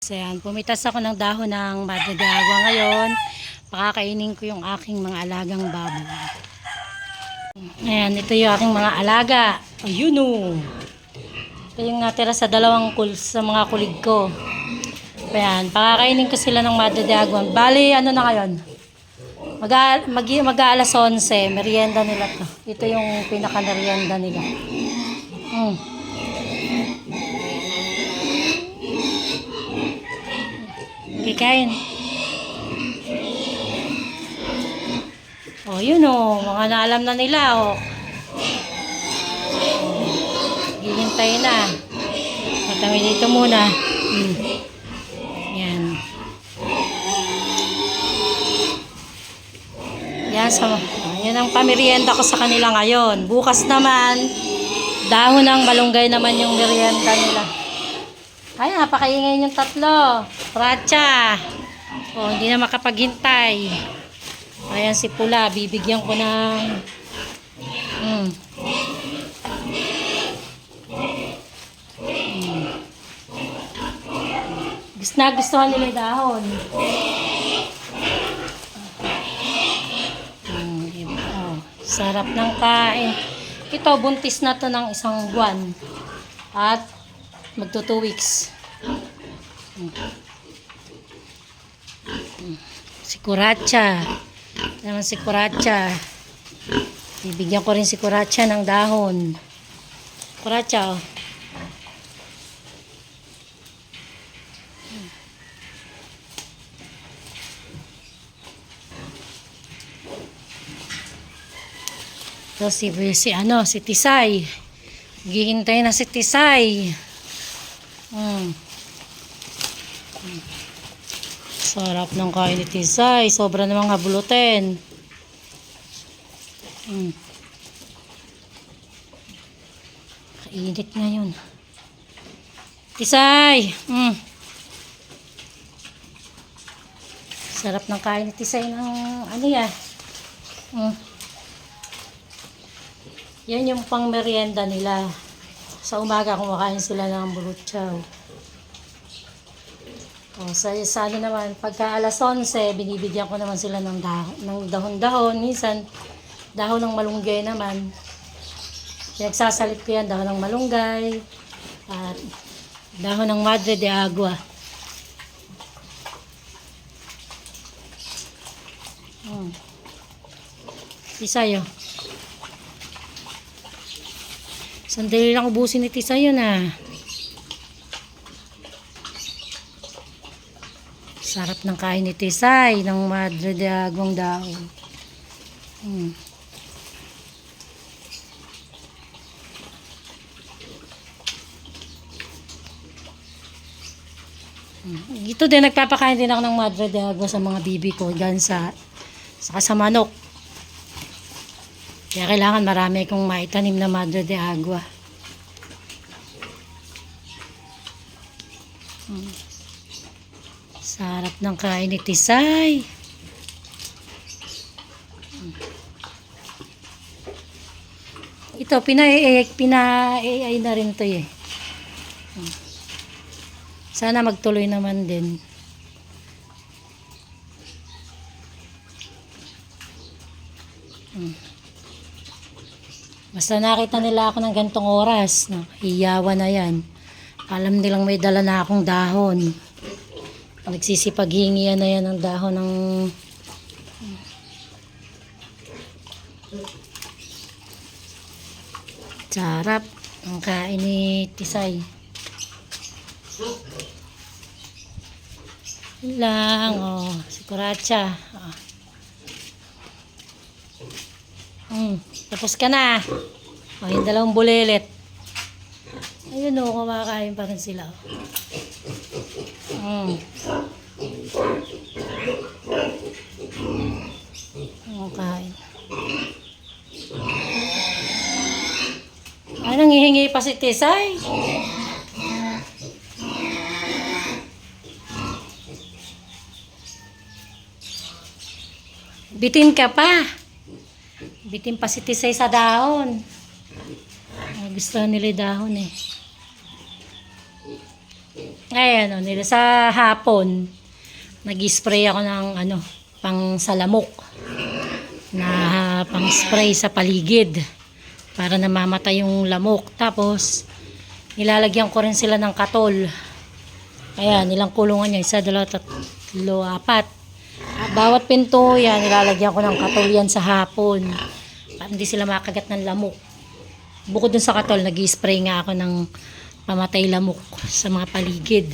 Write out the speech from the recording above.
So yan, pumitas ako ng dahon ng madadagwa ngayon. Pakakainin ko yung aking mga alagang baboy. Ayan, ito yung aking mga alaga. Ayun o. Ito yung natira sa sa mga kulig ko. Ayan, pakakainin ko sila ng madadagwa. Bali, ano na ngayon? Mag-aalas 11, merienda nila to. Ito yung pinaka-merienda nila. Kain. Oh, yun oh, mga naalam na nila oh. Hihintay na. Patami dito muna. Yan. Yan ang pamerienda ko sa kanila ngayon. Bukas naman, dahon ng malunggay naman yung merienda nila. Ay, napakaingay yung tatlo. Racha. Oh, hindi na makapaghintay. Ayan si Pula. Bibigyan ko ng gustuhan nila yung dahon. Oh, sarap ng kain. Ito, buntis na to ng 1 buwan. At magto 2 weeks. Si Kuracha. Naman si Kuracha. Bibigyan ko rin si Kuracha ng dahon. Kuracha, oh. So, si Tisay. Gihintay na si Tisay. Sarap ng kain ni Tisay. Sobra namang habulutin. Kainit ngayon. Tisay! Sarap ng kain ni Tisay ng ano yan. Yan yung pang merienda nila. Sa umaga kumakain sila ng burutsaw. O, sa ano naman, pagka alas 11, binibigyan ko naman sila ng dahon-dahon. Minsan, dahon ng malunggay naman. Pinagsasalit ko yan, dahon ng malunggay. At dahon ng madre de agua. Tisayo. Sandali lang ubusin ni Tisayo na. Sarap ng kain ni Tisay ng madre de aguang dahon. Ito din, nagpapakain din ako ng madre de agua sa mga bibi ko dyan sa manok. Kaya kailangan marami kong maitanim na madre de agua. Sarap ng kain ni Tisay. Ito, pina-AI na rin to eh. Sana magtuloy naman din. Basta nakita nila ako ng gantong oras, hiyawan na yan. Alam nilang may dala na akong dahon. Nagsisipaghingian na yan ng dahon ng sarap ang kain ni Tisay. Yun lang, oh, si Kuracha. Tapos ka na. Oh, yung 2 bulilit. Ayun o, kumakain pa rin sila. Kumakain. Ay, nangihingi pa si Tisay. Bitin ka pa. Bitin pa si Tisay sa dahon. Gusto nila dahon eh. Ayan, nila sa hapon, nag-spray ako ng pang salamok na pang spray sa paligid para namamatay yung lamok. Tapos, nilalagyan ko rin sila ng katol. Ayan, nilang kulungan niya. 1, 2, 3, 4. Bawat pinto yan, nilalagyan ko ng katol yan sa hapon. Para hindi sila makagat ng lamok. Bukod dun sa katol, nag-spray nga ako ng pamatay lamok sa mga paligid.